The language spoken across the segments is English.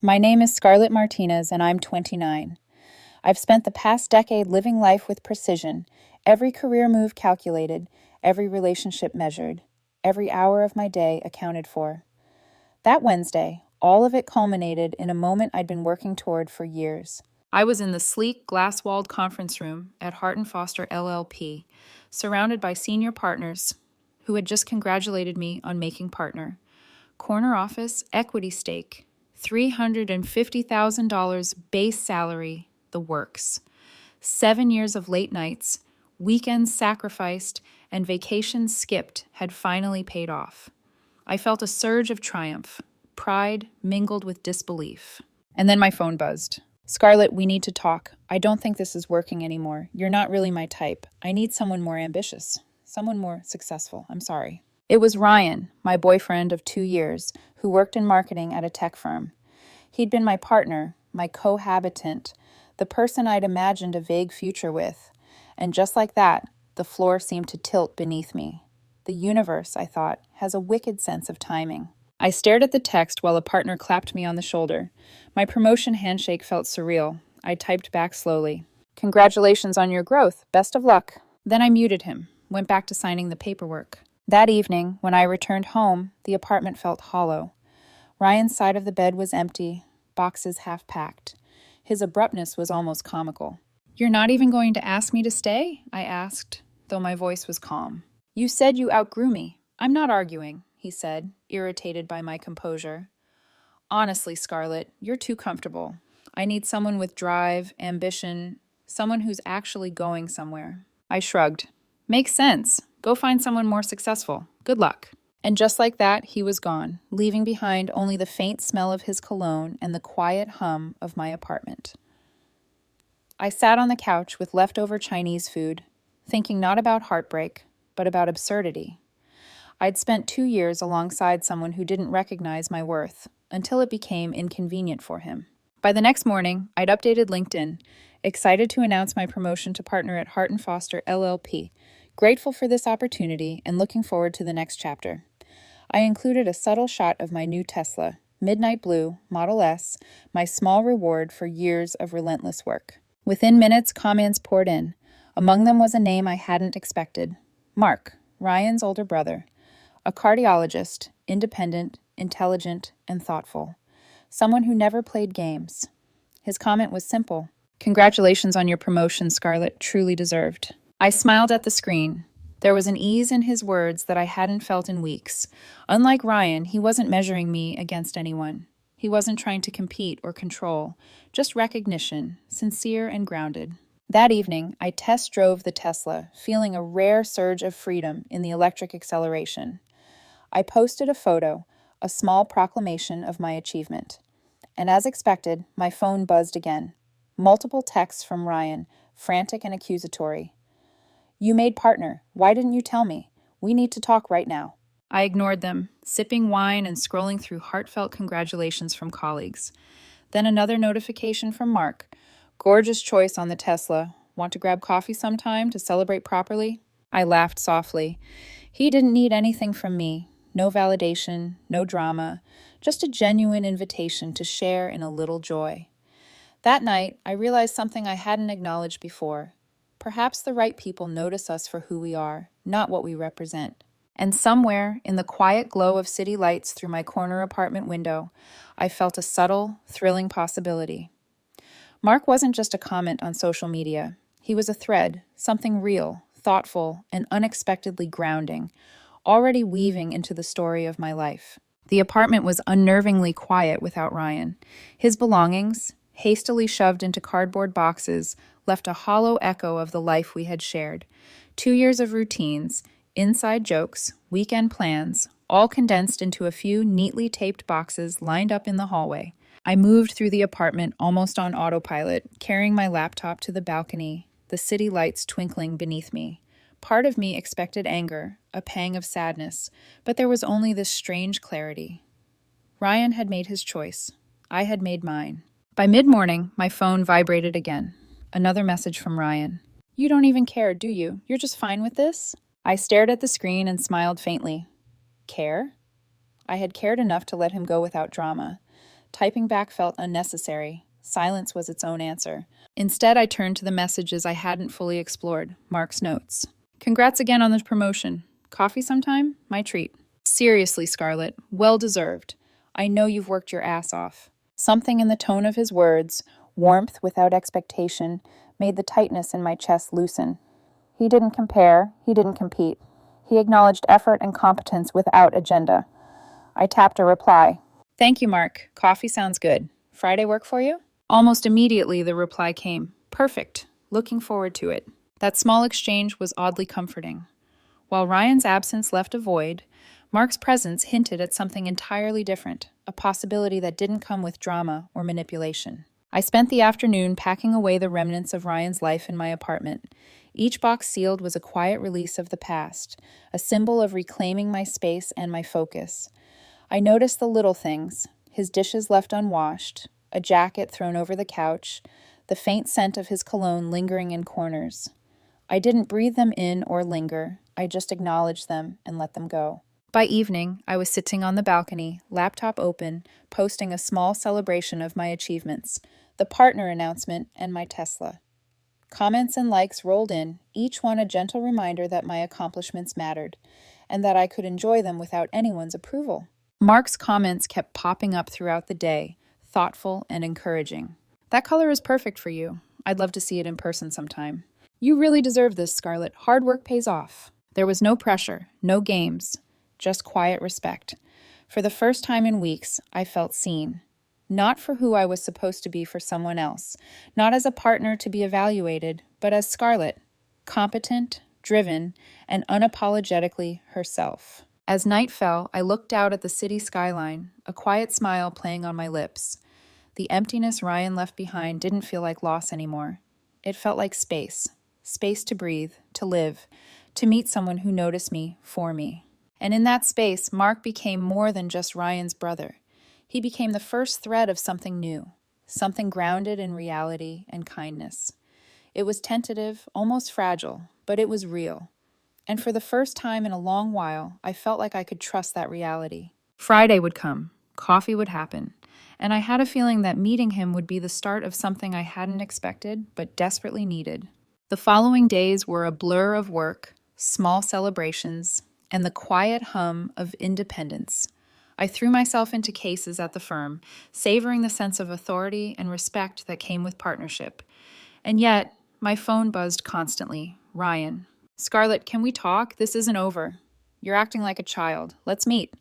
My name is Scarlett Martinez, and I'm 29. I've spent the past decade living life with precision, every career move calculated, every relationship measured, every hour of my day accounted for. That Wednesday, all of it culminated in a moment I'd been working toward for years. I was in the sleek, glass-walled conference room at Hart & Foster LLP, surrounded by senior partners who had just congratulated me on making partner. Corner office, equity stake, $350,000 base salary, the works. 7 years of late nights, weekends sacrificed, and vacations skipped had finally paid off. I felt a surge of triumph, pride mingled with disbelief. And then my phone buzzed. Scarlett, we need to talk. I don't think this is working anymore. You're not really my type. I need someone more ambitious, someone more successful. I'm sorry. It was Ryan, my boyfriend of 2 years, who worked in marketing at a tech firm. He'd been my partner, my cohabitant, the person I'd imagined a vague future with. And just like that, the floor seemed to tilt beneath me. The universe, I thought, has a wicked sense of timing. I stared at the text while a partner clapped me on the shoulder. My promotion handshake felt surreal. I typed back slowly. Congratulations on your growth. Best of luck. Then I muted him, went back to signing the paperwork. That evening, when I returned home, the apartment felt hollow. Ryan's side of the bed was empty, boxes half packed. His abruptness was almost comical. You're not even going to ask me to stay? I asked, though my voice was calm. You said you outgrew me. I'm not arguing, he said, irritated by my composure. Honestly, Scarlett, you're too comfortable. I need someone with drive, ambition, someone who's actually going somewhere. I shrugged. Makes sense. Go find someone more successful. Good luck. And just like that, he was gone, leaving behind only the faint smell of his cologne and the quiet hum of my apartment. I sat on the couch with leftover Chinese food, thinking not about heartbreak, but about absurdity. I'd spent 2 years alongside someone who didn't recognize my worth, until it became inconvenient for him. By the next morning, I'd updated LinkedIn, excited to announce my promotion to partner at Hart & Foster LLP, grateful for this opportunity and looking forward to the next chapter. I included a subtle shot of my new Tesla, Midnight Blue, Model S, my small reward for years of relentless work. Within minutes, comments poured in. Among them was a name I hadn't expected. Mark, Ryan's older brother. A cardiologist, independent, intelligent, and thoughtful. Someone who never played games. His comment was simple. Congratulations on your promotion, Scarlett, truly deserved. I smiled at the screen. There was an ease in his words that I hadn't felt in weeks. Unlike Ryan, he wasn't measuring me against anyone. He wasn't trying to compete or control, just recognition, sincere and grounded. That evening, I test drove the Tesla, feeling a rare surge of freedom in the electric acceleration. I posted a photo, a small proclamation of my achievement. And as expected, my phone buzzed again. Multiple texts from Ryan, frantic and accusatory. You made partner. Why didn't you tell me? We need to talk right now. I ignored them, sipping wine and scrolling through heartfelt congratulations from colleagues. Then another notification from Mark. Gorgeous choice on the Tesla. Want to grab coffee sometime to celebrate properly? I laughed softly. He didn't need anything from me. No validation, no drama, just a genuine invitation to share in a little joy. That night, I realized something I hadn't acknowledged before. Perhaps the right people notice us for who we are, not what we represent. And somewhere, in the quiet glow of city lights through my corner apartment window, I felt a subtle, thrilling possibility. Mark wasn't just a comment on social media. He was a thread, something real, thoughtful, and unexpectedly grounding, already weaving into the story of my life. The apartment was unnervingly quiet without Ryan. His belongings, hastily shoved into cardboard boxes, left a hollow echo of the life we had shared. 2 years of routines, inside jokes, weekend plans, all condensed into a few neatly taped boxes lined up in the hallway. I moved through the apartment almost on autopilot, carrying my laptop to the balcony, the city lights twinkling beneath me. Part of me expected anger, a pang of sadness, but there was only this strange clarity. Ryan had made his choice. I had made mine. By mid-morning, my phone vibrated again. Another message from Ryan. You don't even care, do you? You're just fine with this? I stared at the screen and smiled faintly. Care? I had cared enough to let him go without drama. Typing back felt unnecessary. Silence was its own answer. Instead, I turned to the messages I hadn't fully explored, Mark's notes. Congrats again on the promotion. Coffee sometime? My treat. Seriously, Scarlett, well deserved. I know you've worked your ass off. Something in the tone of his words, warmth without expectation, made the tightness in my chest loosen. He didn't compare, he didn't compete. He acknowledged effort and competence without agenda. I tapped a reply. Thank you, Mark. Coffee sounds good. Friday work for you? Almost immediately, the reply came. Perfect. Looking forward to it. That small exchange was oddly comforting. While Ryan's absence left a void, Mark's presence hinted at something entirely different, a possibility that didn't come with drama or manipulation. I spent the afternoon packing away the remnants of Ryan's life in my apartment. Each box sealed was a quiet release of the past, a symbol of reclaiming my space and my focus. I noticed the little things, his dishes left unwashed, a jacket thrown over the couch, the faint scent of his cologne lingering in corners. I didn't breathe them in or linger, I just acknowledged them and let them go. By evening, I was sitting on the balcony, laptop open, posting a small celebration of my achievements, the partner announcement, and my Tesla. Comments and likes rolled in, each one a gentle reminder that my accomplishments mattered, and that I could enjoy them without anyone's approval. Mark's comments kept popping up throughout the day, thoughtful and encouraging. That color is perfect for you. I'd love to see it in person sometime. You really deserve this, Scarlett. Hard work pays off. There was no pressure, no games, just quiet respect. For the first time in weeks, I felt seen. Not for who I was supposed to be for someone else, not as a partner to be evaluated, but as Scarlett, competent, driven, and unapologetically herself. As night fell, I looked out at the city skyline, a quiet smile playing on my lips. The emptiness Ryan left behind didn't feel like loss anymore. It felt like space. Space to breathe, to live, to meet someone who noticed me for me. And in that space, Mark became more than just Ryan's brother. He became the first thread of something new, something grounded in reality and kindness. It was tentative, almost fragile, but it was real. And for the first time in a long while, I felt like I could trust that reality. Friday would come, coffee would happen, and I had a feeling that meeting him would be the start of something I hadn't expected but desperately needed. The following days were a blur of work, small celebrations, and the quiet hum of independence. I threw myself into cases at the firm, savoring the sense of authority and respect that came with partnership. And yet, my phone buzzed constantly. Ryan. Scarlett, can we talk? This isn't over. You're acting like a child. Let's meet.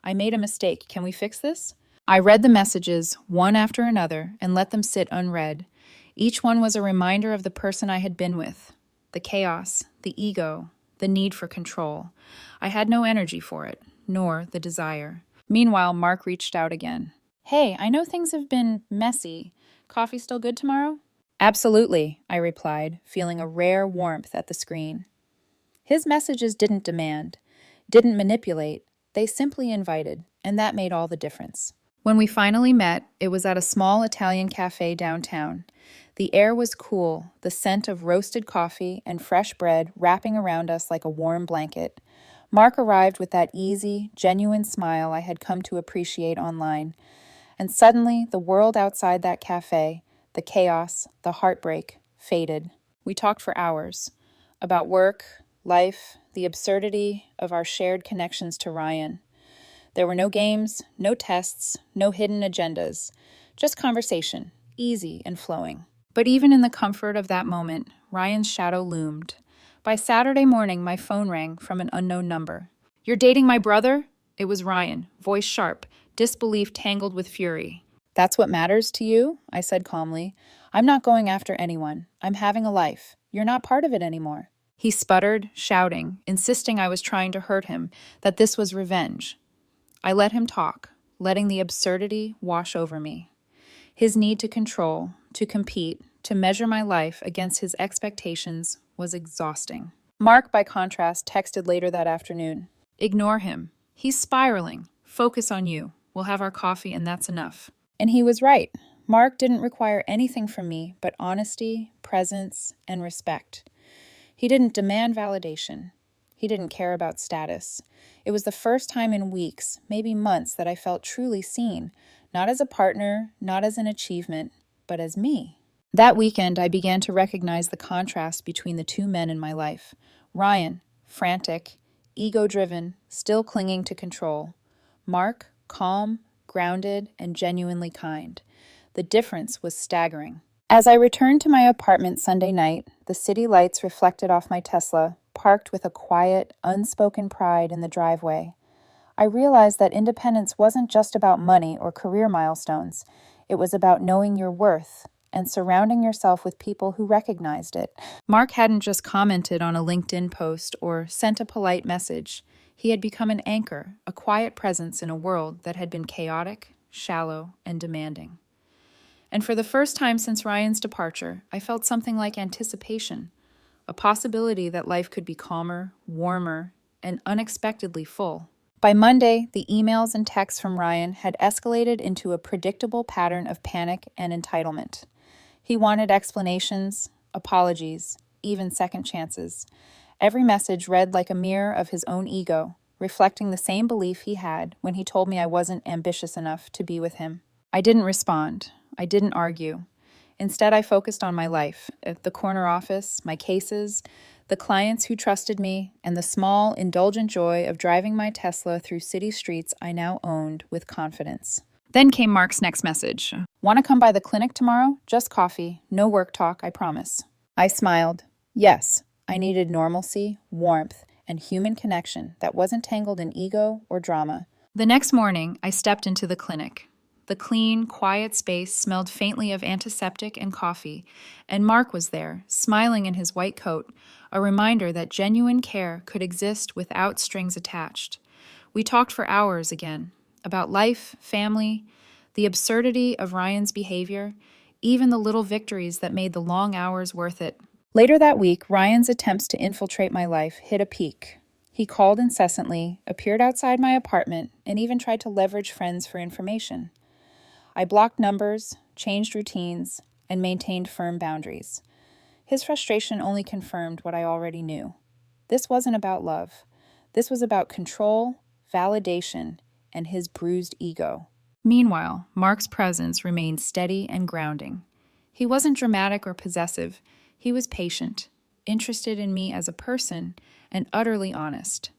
I made a mistake. Can we fix this? I read the messages, one after another, and let them sit unread. Each one was a reminder of the person I had been with. The chaos, the ego, the need for control. I had no energy for it, nor the desire. Meanwhile, Mark reached out again. Hey, I know things have been messy. Coffee still good tomorrow? Absolutely, I replied, feeling a rare warmth at the screen. His messages didn't demand, didn't manipulate, they simply invited, and that made all the difference. When we finally met, it was at a small Italian cafe downtown. The air was cool, the scent of roasted coffee and fresh bread wrapping around us like a warm blanket. Mark arrived with that easy, genuine smile I had come to appreciate online. And suddenly, the world outside that cafe, the chaos, the heartbreak, faded. We talked for hours about work, life, the absurdity of our shared connections to Ryan. There were no games, no tests, no hidden agendas, just conversation, easy and flowing. But even in the comfort of that moment, Ryan's shadow loomed. By Saturday morning, my phone rang from an unknown number. You're dating my brother? It was Ryan, voice sharp, disbelief tangled with fury. That's what matters to you? I said calmly. I'm not going after anyone. I'm having a life. You're not part of it anymore. He sputtered, shouting, insisting I was trying to hurt him, that this was revenge. I let him talk, letting the absurdity wash over me. His need to control, to compete, to measure my life against his expectations was exhausting. Mark, by contrast, texted later that afternoon. Ignore him. He's spiraling. Focus on you. We'll have our coffee and that's enough. And he was right. Mark didn't require anything from me but honesty, presence, and respect. He didn't demand validation. He didn't care about status. It was the first time in weeks, maybe months, that I felt truly seen, not as a partner, not as an achievement, but as me. That weekend, I began to recognize the contrast between the two men in my life. Ryan, frantic, ego-driven, still clinging to control. Mark, calm, grounded, and genuinely kind. The difference was staggering. As I returned to my apartment Sunday night, the city lights reflected off my Tesla, parked with a quiet, unspoken pride in the driveway. I realized that independence wasn't just about money or career milestones. It was about knowing your worth and surrounding yourself with people who recognized it. Mark hadn't just commented on a LinkedIn post or sent a polite message. He had become an anchor, a quiet presence in a world that had been chaotic, shallow, and demanding. And for the first time since Ryan's departure, I felt something like anticipation, a possibility that life could be calmer, warmer, and unexpectedly full. By Monday, the emails and texts from Ryan had escalated into a predictable pattern of panic and entitlement. He wanted explanations, apologies, even second chances. Every message read like a mirror of his own ego, reflecting the same belief he had when he told me I wasn't ambitious enough to be with him. I didn't respond. I didn't argue. Instead, I focused on my life, the corner office, my cases, the clients who trusted me, and the small, indulgent joy of driving my Tesla through city streets I now owned with confidence. Then came Mark's next message. Want to come by the clinic tomorrow? Just coffee. No work talk, I promise. I smiled. Yes, I needed normalcy, warmth, and human connection that wasn't tangled in ego or drama. The next morning, I stepped into the clinic. The clean, quiet space smelled faintly of antiseptic and coffee, and Mark was there, smiling in his white coat, a reminder that genuine care could exist without strings attached. We talked for hours again, about life, family, the absurdity of Ryan's behavior, even the little victories that made the long hours worth it. Later that week, Ryan's attempts to infiltrate my life hit a peak. He called incessantly, appeared outside my apartment, and even tried to leverage friends for information. I blocked numbers, changed routines, and maintained firm boundaries. His frustration only confirmed what I already knew. This wasn't about love. This was about control, validation, and his bruised ego. Meanwhile, Mark's presence remained steady and grounding. He wasn't dramatic or possessive. He was patient, interested in me as a person, and utterly honest.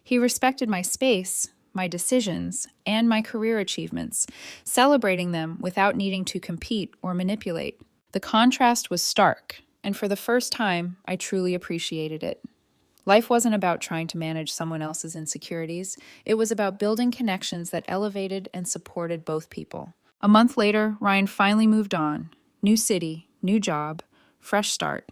He respected my space, my decisions, and my career achievements, celebrating them without needing to compete or manipulate. The contrast was stark, and for the first time, I truly appreciated it. Life wasn't about trying to manage someone else's insecurities. It was about building connections that elevated and supported both people. A month later, Ryan finally moved on. New city, new job, fresh start.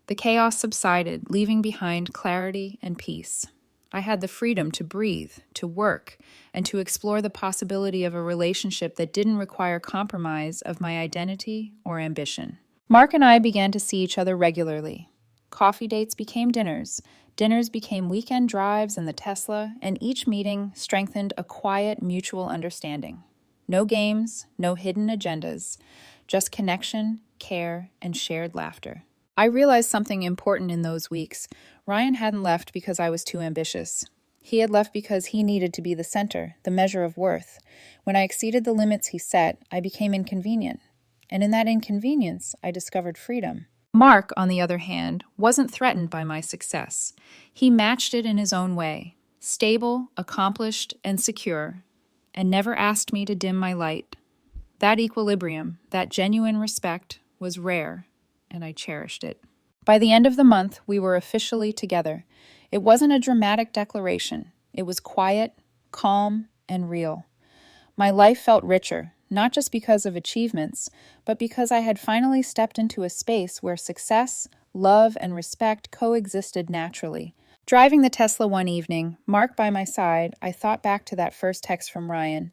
The chaos subsided, leaving behind clarity and peace. I had the freedom to breathe, to work, and to explore the possibility of a relationship that didn't require compromise of my identity or ambition. Mark and I began to see each other regularly. Coffee dates became dinners. Dinners became weekend drives in the Tesla, and each meeting strengthened a quiet mutual understanding. No games, no hidden agendas, just connection, care, and shared laughter. I realized something important in those weeks. Ryan hadn't left because I was too ambitious. He had left because he needed to be the center, the measure of worth. When I exceeded the limits he set, I became inconvenient. And in that inconvenience, I discovered freedom. Mark, on the other hand, wasn't threatened by my success. He matched it in his own way, stable, accomplished, and secure, and never asked me to dim my light. That equilibrium, that genuine respect, was rare, and I cherished it. By the end of the month, we were officially together. It wasn't a dramatic declaration. It was quiet, calm, and real. My life felt richer, not just because of achievements, but because I had finally stepped into a space where success, love, and respect coexisted naturally. Driving the Tesla one evening, Mark by my side, I thought back to that first text from Ryan,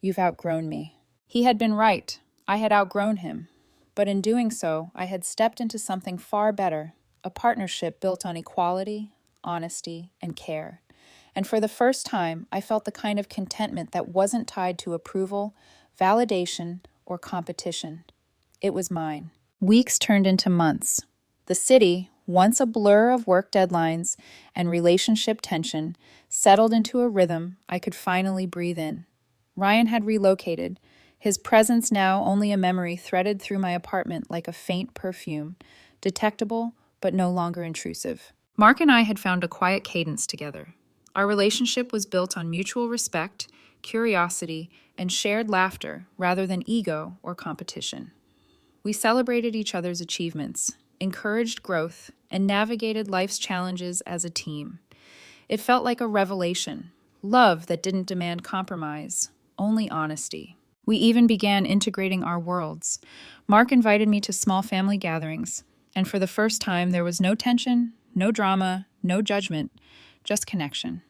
"You've outgrown me." He had been right. I had outgrown him. But in doing so, I had stepped into something far better, a partnership built on equality, honesty, and care. And for the first time, I felt the kind of contentment that wasn't tied to approval, validation, or competition. It was mine. Weeks turned into months. The city, once a blur of work deadlines and relationship tension, settled into a rhythm I could finally breathe in. Ryan had relocated, his presence now only a memory threaded through my apartment like a faint perfume, detectable but no longer intrusive. Mark and I had found a quiet cadence together. Our relationship was built on mutual respect, curiosity, and shared laughter rather than ego or competition. We celebrated each other's achievements, encouraged growth, and navigated life's challenges as a team. It felt like a revelation, love that didn't demand compromise, only honesty. We even began integrating our worlds. Mark invited me to small family gatherings, and for the first time there was no tension, no drama, no judgment, just connection.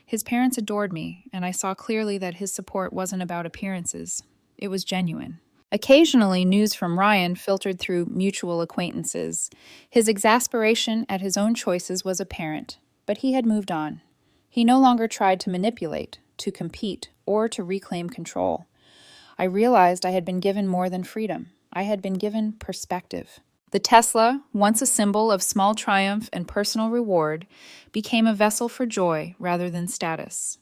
His parents adored me, and I saw clearly that his support wasn't about appearances. It was genuine. Occasionally, news from Ryan filtered through mutual acquaintances. His exasperation at his own choices was apparent, but he had moved on. He no longer tried to manipulate, to compete, or to reclaim control. I realized I had been given more than freedom. I had been given perspective. The Tesla, once a symbol of small triumph and personal reward, became a vessel for joy rather than status.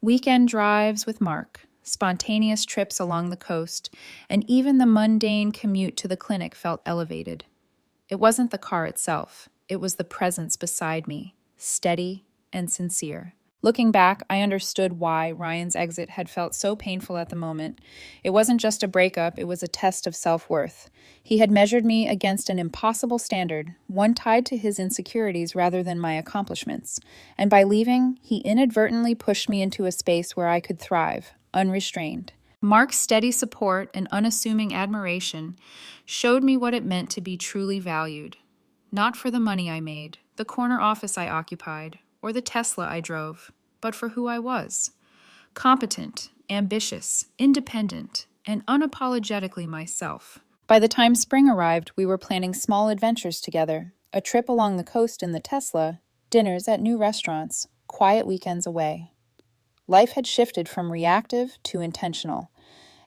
Weekend drives with Mark, spontaneous trips along the coast, and even the mundane commute to the clinic felt elevated. It wasn't the car itself, it was the presence beside me, steady and sincere. Looking back, I understood why Ryan's exit had felt so painful at the moment. It wasn't just a breakup, it was a test of self-worth. He had measured me against an impossible standard, one tied to his insecurities rather than my accomplishments. And by leaving, he inadvertently pushed me into a space where I could thrive, unrestrained. Mark's steady support and unassuming admiration showed me what it meant to be truly valued. Not for the money I made, the corner office I occupied, or the Tesla I drove, but for who I was. Competent, ambitious, independent, and unapologetically myself. By the time spring arrived, we were planning small adventures together, a trip along the coast in the Tesla, dinners at new restaurants, quiet weekends away. Life had shifted from reactive to intentional,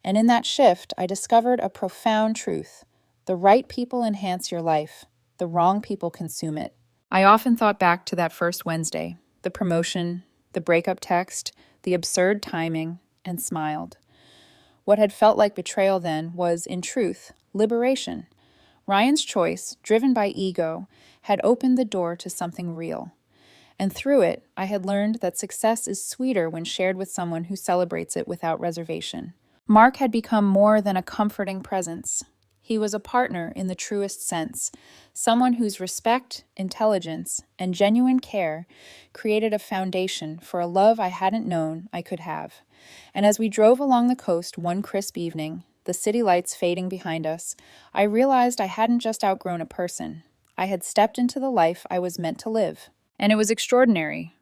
and in that shift, I discovered a profound truth. The right people enhance your life, the wrong people consume it. I often thought back to that first Wednesday, the promotion, the breakup text, the absurd timing, and smiled. What had felt like betrayal then was, in truth, liberation. Ryan's choice, driven by ego, had opened the door to something real. And through it, I had learned that success is sweeter when shared with someone who celebrates it without reservation. Mark had become more than a comforting presence. He was a partner in the truest sense, someone whose respect, intelligence, and genuine care created a foundation for a love I hadn't known I could have. And as we drove along the coast one crisp evening, the city lights fading behind us, I realized I hadn't just outgrown a person. I had stepped into the life I was meant to live. And it was extraordinary.